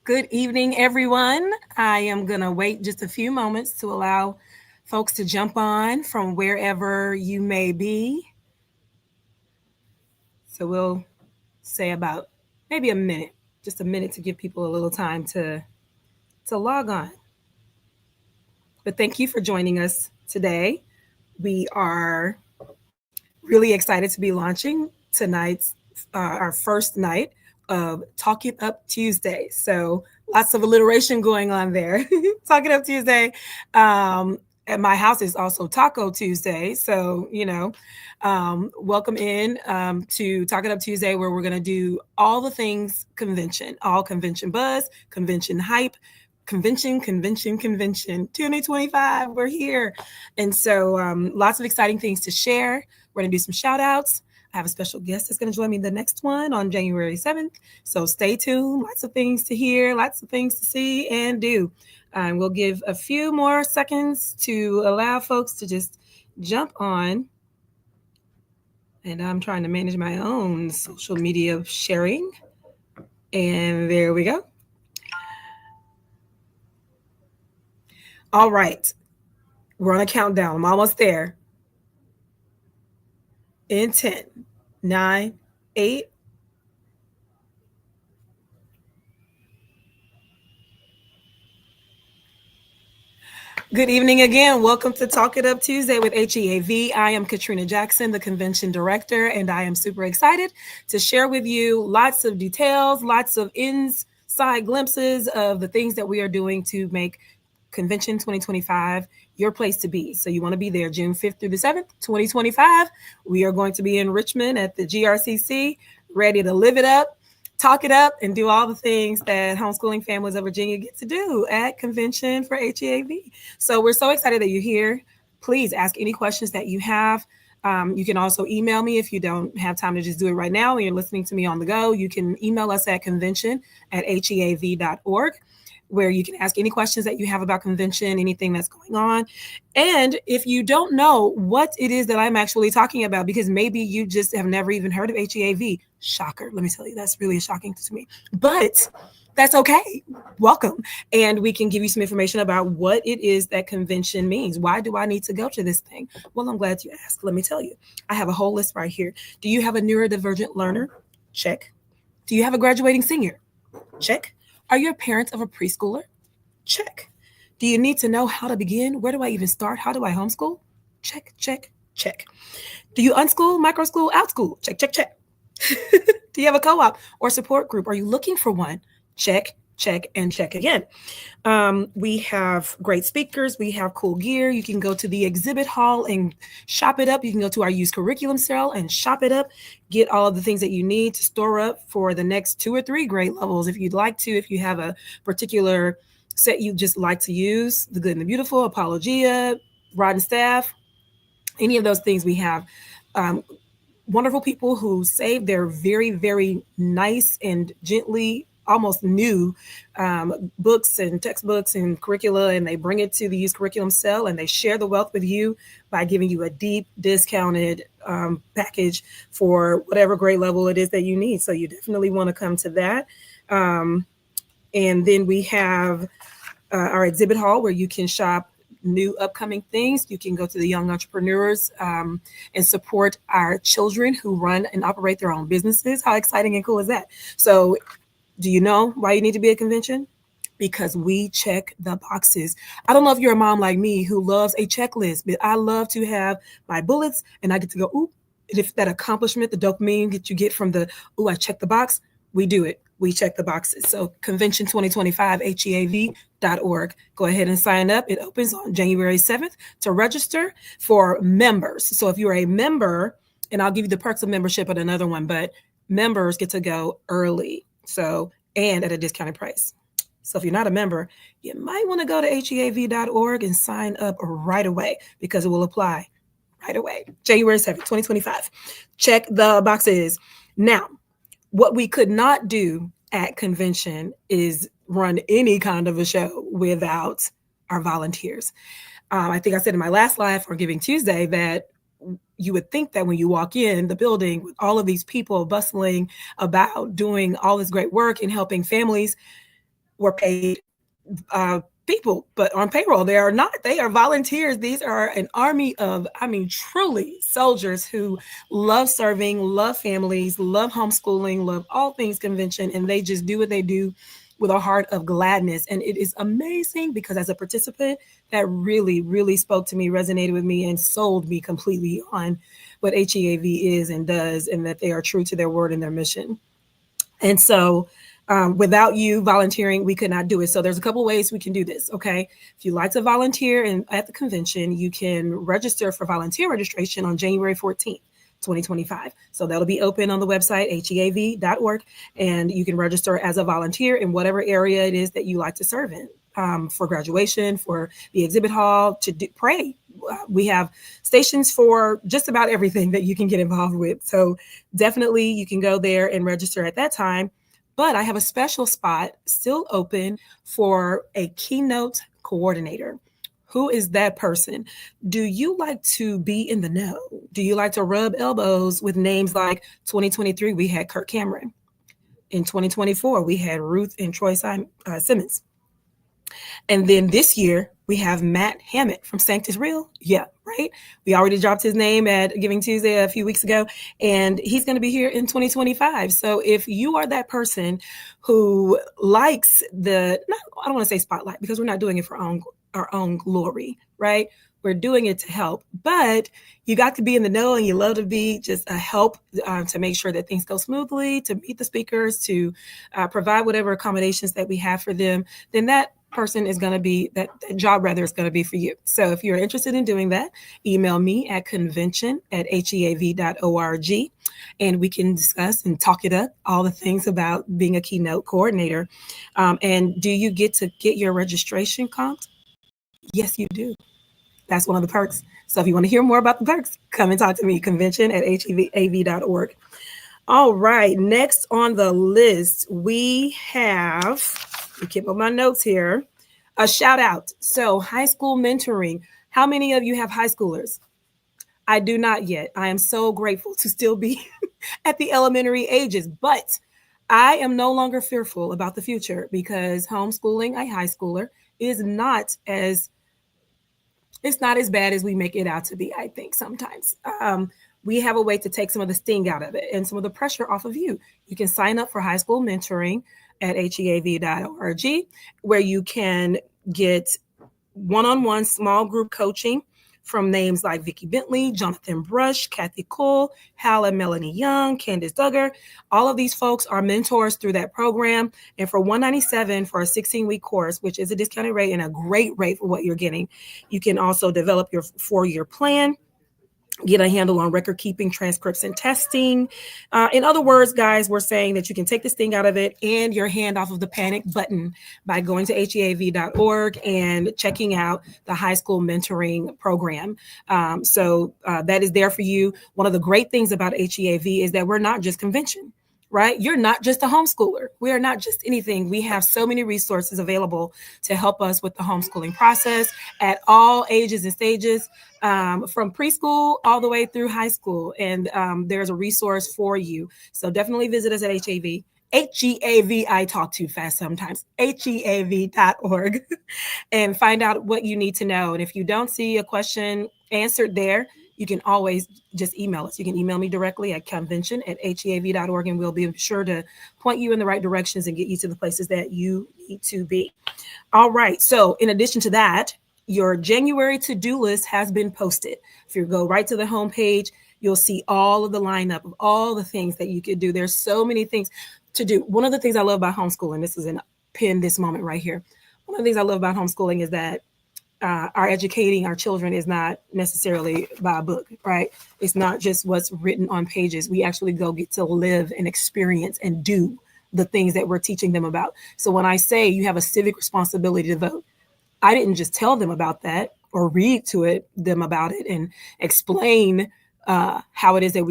Good evening, everyone. I am going to wait just a few moments to allow folks to jump on from wherever you may be. So we'll say about maybe a minute, just a minute to give people a little time to log on. But thank you for joining us today. We are really excited to be launching tonight's our first night of Talk It Up Tuesday. So lots of alliteration going on there. Talk It Up Tuesday. At my house is also Taco Tuesday. So, welcome in to Talk It Up Tuesday, where we're going to do all the things convention, all convention buzz, convention hype, convention 2025. We're here. And so lots of exciting things to share. We're going to do some shout outs. I have a special guest that's going to join me the next one on January 7th. So stay tuned. Lots of things to hear, lots of things to see and do. We'll give a few more seconds to allow folks to just jump on. And I'm trying to manage my own social media sharing. And there we go. All right. We're on a countdown. I'm almost there. In 10, 9, 8. Good evening again. Welcome to Talk It Up Tuesday with HEAV. I am Catrina Jackson, the convention director, and I am super excited to share with you lots of details, lots of inside glimpses of the things that we are doing to make Convention 2025 your place to be. So you want to be there June 5th through the 7th, 2025. We are going to be in Richmond at the GRCC, ready to live it up, talk it up, and do all the things that homeschooling families of Virginia get to do at Convention for HEAV. So we're so excited that you're here. Please ask any questions that you have. You can also email me if you don't have time to just do it right now and you're listening to me on the go. You can email us at convention@heav.org, where you can ask any questions that you have about convention, anything that's going on. And if you don't know what it is that I'm actually talking about, because maybe you just have never even heard of HEAV, shocker, let me tell you, that's really shocking to me. But that's okay. Welcome. And we can give you some information about what it is that convention means. Why do I need to go to this thing? Well, I'm glad you asked. Let me tell you. I have a whole list right here. Do you have a neurodivergent learner? Check. Do you have a graduating senior? Check. Are you a parent of a preschooler? Check. Do you need to know how to begin? Where do I even start? How do I homeschool? Check, check, check. Do you unschool, microschool, outschool? Check, check, check. Do you have a co-op or support group? Are you looking for one? Check, check, and check again. We have great speakers. We have cool gear. You can go to the exhibit hall and shop it up. You can go to our used curriculum sale and shop it up. Get all of the things that you need to store up for the next 2 or 3 grade levels if you'd like to, if you have a particular set you just like to use, The Good and the Beautiful, Apologia, Rod and Staff, any of those things we have. Wonderful people who save their very, very nice and gently almost new books and textbooks and curricula, and they bring it to the used curriculum cell and they share the wealth with you by giving you a deep discounted package for whatever grade level it is that you need. So you definitely want to come to that. And then we have our exhibit hall where you can shop new upcoming things. You can go to the Young Entrepreneurs and support our children who run and operate their own businesses. How exciting and cool is that? So do you know why you need to be at convention? Because we check the boxes. I don't know if you're a mom like me who loves a checklist, but I love to have my bullets and I get to go, ooh, and if that accomplishment, the dopamine that you get from the, ooh, I checked the box, we do it. We check the boxes. So Convention 2025, HEAV.org. Go ahead and sign up. It opens on January 7th to register for members. So if you're a member, and I'll give you the perks of membership at another one, but members get to go early. So, and at a discounted price. So if you're not a member, you might want to go to HEAV.org and sign up right away because it will apply right away. January 7th, 2025. Check the boxes. Now, what we could not do at convention is run any kind of a show without our volunteers. I think I said in my last live for Giving Tuesday that you would think that when you walk in the building with all of these people bustling about doing all this great work and helping families, were paid people, but on payroll. They are not. They are volunteers. These are an army of, truly soldiers who love serving, love families, love homeschooling, love all things convention, and they just do what they do with a heart of gladness. And it is amazing because as a participant, that really, really spoke to me, resonated with me, and sold me completely on what HEAV is and does, and that they are true to their word and their mission. And so without you volunteering, we could not do it. So there's a couple ways we can do this. Okay. If you like to volunteer at the convention, you can register for volunteer registration on January 14th. 2025. So that'll be open on the website, heav.org, and you can register as a volunteer in whatever area it is that you like to serve in, for graduation, for the exhibit hall, to pray. We have stations for just about everything that you can get involved with. So definitely you can go there and register at that time. But I have a special spot still open for a keynote coordinator. Who is that person? Do you like to be in the know? Do you like to rub elbows with names like 2023, we had Kirk Cameron. In 2024, we had Ruth and Troy Simmons. And then this year, we have Matt Hammett from Sanctus Real. Yeah, right? We already dropped his name at Giving Tuesday a few weeks ago, and he's going to be here in 2025. So if you are that person who likes I don't want to say spotlight, because we're not doing it for our own glory, right? We're doing it to help, but you got to be in the know, and you love to be just a help to make sure that things go smoothly, to meet the speakers, to provide whatever accommodations that we have for them. Then that person is going to be, that job rather is going to be for you. So if you're interested in doing that, email me at convention@heav.org, and we can discuss and talk it up, all the things about being a keynote coordinator. And do you get to get your registration comped? Yes, you do. That's one of the perks. So if you want to hear more about the perks, come and talk to me, convention@heav.org. All right, next on the list, we have, I keep up my notes here, a shout out. So high school mentoring. How many of you have high schoolers? I do not yet. I am so grateful to still be at the elementary ages, but I am no longer fearful about the future, because homeschooling a high schooler is not as bad as we make it out to be, I think, sometimes. We have a way to take some of the sting out of it and some of the pressure off of you. You can sign up for high school mentoring at heav.org, where you can get one-on-one small group coaching from names like Vicki Bentley, Jonathan Brush, Kathy Cole, Hal and Melanie Young, Candace Duggar. All of these folks are mentors through that program. And for $197 for a 16-week course, which is a discounted rate and a great rate for what you're getting, you can also develop your 4-year plan, get a handle on record keeping, transcripts, and testing. In other words, guys, we're saying that you can take this thing out of it and your hand off of the panic button by going to heav.org and checking out the high school mentoring program. So that is there for you. One of the great things about HEAV is that we're not just convention, right? You're not just a homeschooler. We are not just anything. We have so many resources available to help us with the homeschooling process at all ages and stages, from preschool all the way through high school. And there's a resource for you. So definitely visit us at HEAV. HEAV, I talk too fast sometimes, heav.org, and find out what you need to know. And if you don't see a question answered there, you can always just email us. You can email me directly at convention@heav.org, and we'll be sure to point you in the right directions and get you to the places that you need to be. All right. So in addition to that, your January to-do list has been posted. If you go right to the homepage, you'll see all of the lineup of all the things that you could do. There's so many things to do. One of the things I love about homeschooling, this is in pin this moment right here. One of the things I love about homeschooling is that our educating our children is not necessarily by a book, right? It's not just what's written on pages. We actually go get to live and experience and do the things that we're teaching them about. So when I say you have a civic responsibility to vote, I didn't just tell them about that or read to them about it and explain how it is that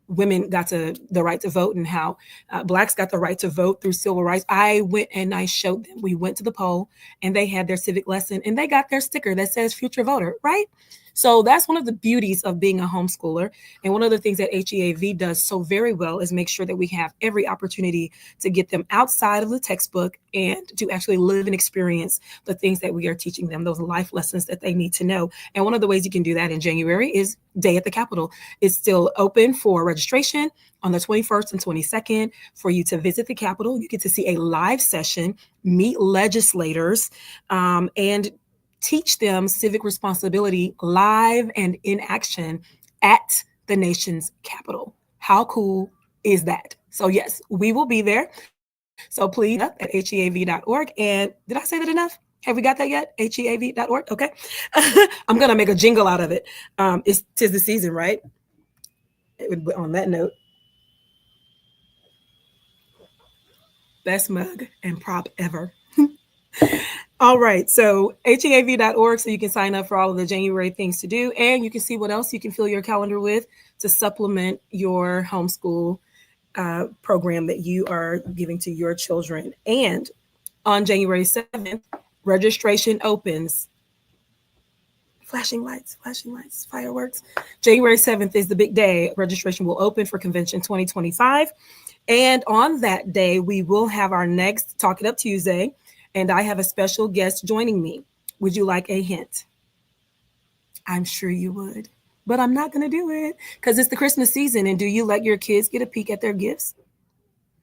women got the right to vote, and how Blacks got the right to vote through civil rights. I went and I showed them. We went to the poll and they had their civic lesson and they got their sticker that says future voter, right? So that's one of the beauties of being a homeschooler. And one of the things that HEAV does so very well is make sure that we have every opportunity to get them outside of the textbook and to actually live and experience the things that we are teaching them, those life lessons that they need to know. And one of the ways you can do that in January is Day at the Capitol. It's still open for registration on the 21st and 22nd for you to visit the Capitol. You get to see a live session, meet legislators, and teach them civic responsibility live and in action at the nation's capital. How cool is that? So yes, we will be there. So please up at HEAV.org. And did I say that enough? Have we got that yet? HEAV.org. Okay. I'm going to make a jingle out of it. It's 'tis the season, right? On that note, best mug and prop ever. All right. So HEAV.org, so you can sign up for all of the January things to do, and you can see what else you can fill your calendar with to supplement your homeschool program that you are giving to your children. And on January 7th, registration opens. Flashing lights, fireworks. January 7th is the big day. Registration will open for Convention 2025. And on that day, we will have our next Talk It Up Tuesday. And I have a special guest joining me. Would you like a hint? I'm sure you would, but I'm not going to do it because it's the Christmas season. And do you let your kids get a peek at their gifts?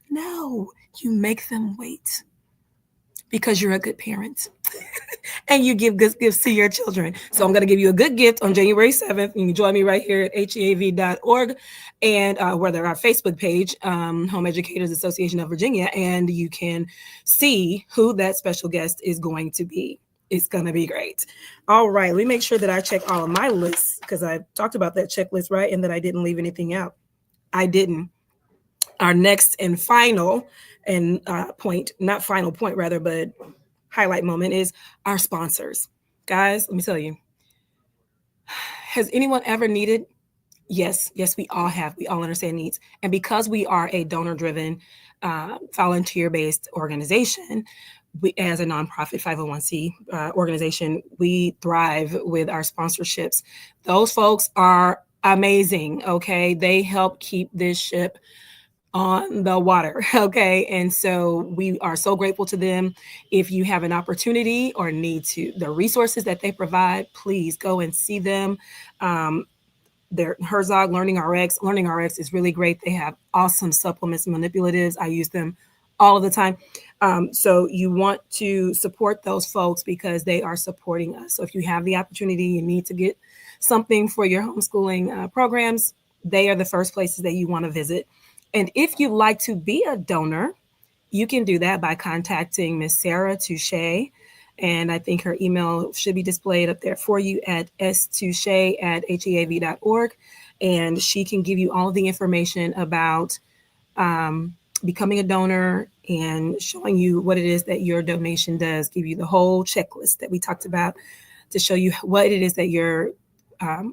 No, you make them wait because you're a good parent and you give good gifts to your children. So I'm going to give you a good gift on January 7th. You can join me right here at HEAV.org and whether our Facebook page, Home Educators Association of Virginia, and you can see who that special guest is going to be. It's going to be great. All right. Let me make sure that I check all of my lists because I talked about that checklist, right? And that I didn't leave anything out. I didn't. Our next and final and point, not final point rather, but highlight moment is our sponsors. Guys, let me tell you, has anyone ever needed? Yes, we all have. We all understand needs. And because we are a donor-driven, volunteer-based organization, we, as a nonprofit 501c organization, we thrive with our sponsorships. Those folks are amazing, okay? They help keep this ship on the water, okay? And so we are so grateful to them. If you have an opportunity or need to, the resources that they provide, please go and see them. Their Herzog Learning RX. Learning RX is really great. They have awesome supplements and manipulatives. I use them all of the time. So you want to support those folks because they are supporting us. So if you have the opportunity, you need to get something for your homeschooling programs, they are the first places that you want to visit. And if you'd like to be a donor, you can do that by contacting Miss Sarah Touche. And I think her email should be displayed up there for you at stouche@heav.org. And she can give you all of the information about becoming a donor and showing you what it is that your donation does, give you the whole checklist that we talked about to show you what it is that your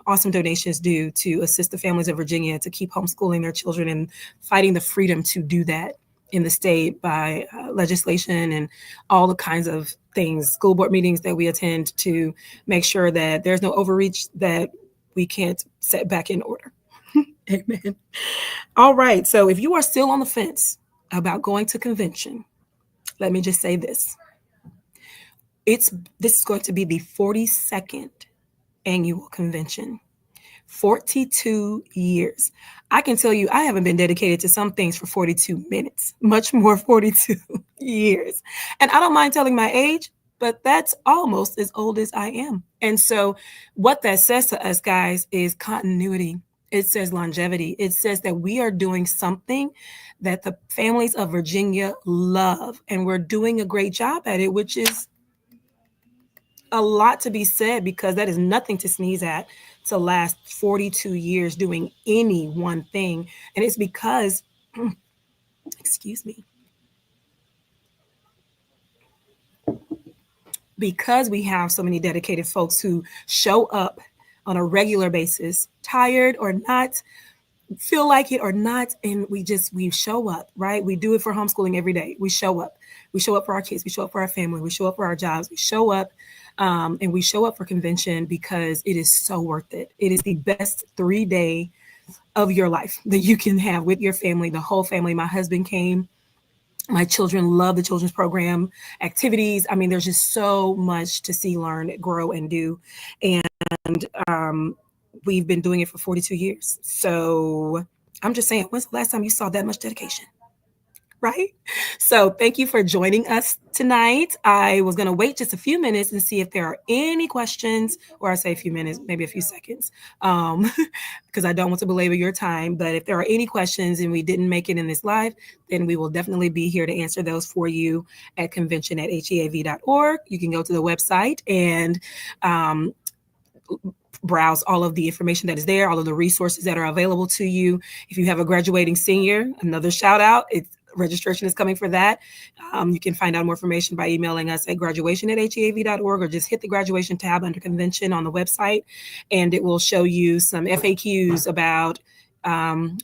awesome donations do to assist the families of Virginia to keep homeschooling their children and fighting the freedom to do that in the state by legislation and all the kinds of things, school board meetings that we attend to make sure that there's no overreach that we can't set back in order. Amen. All right. So if you are still on the fence about going to convention, let me just say this. This is going to be the 42nd annual convention. 42 years. I can tell you, I haven't been dedicated to some things for 42 minutes, much more 42 years. And I don't mind telling my age, but that's almost as old as I am. And so what that says to us, guys, is continuity. It says longevity. It says that we are doing something that the families of Virginia love, and we're doing a great job at it, which is a lot to be said because that is nothing to sneeze at to last 42 years doing any one thing. And it's because, excuse me, because we have so many dedicated folks who show up on a regular basis, tired or not, feel like it or not, and we show up, right? We do it for homeschooling every day. We show up for our kids, we show up for our family, we show up for our jobs, we show up And we show up for convention because it is so worth it. It is the best 3 day of your life that you can have with your family, the whole family. My husband came. My children love the children's program activities. I mean, there's just so much to see, learn, grow, and do. And we've been doing it for 42 years. So I'm just saying, when's the last time you saw that much dedication? Right? So thank you for joining us tonight. I was going to wait just a few minutes and see if there are any questions, or I say a few minutes, maybe a few seconds, because I don't want to belabor your time. But if there are any questions and we didn't make it in this live, then we will definitely be here to answer those for you at convention@heav.org. You can go to the website and browse all of the information that is there, all of the resources that are available to you. If you have a graduating senior, another shout out. Registration is coming for that. You can find out more information by emailing us at graduation@heav.org, or just hit the graduation tab under convention on the website, and it will show you some FAQs about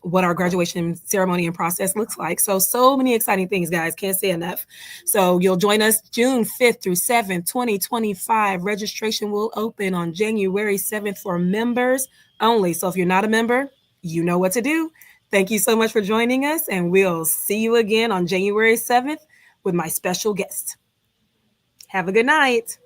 what our graduation ceremony and process looks like. So many exciting things, guys. Can't say enough. So you'll join us June 5th through 7th, 2025. Registration will open on January 7th for members only. So if you're not a member, you know what to do. Thank you so much for joining us, and we'll see you again on January 7th with my special guest. Have a good night.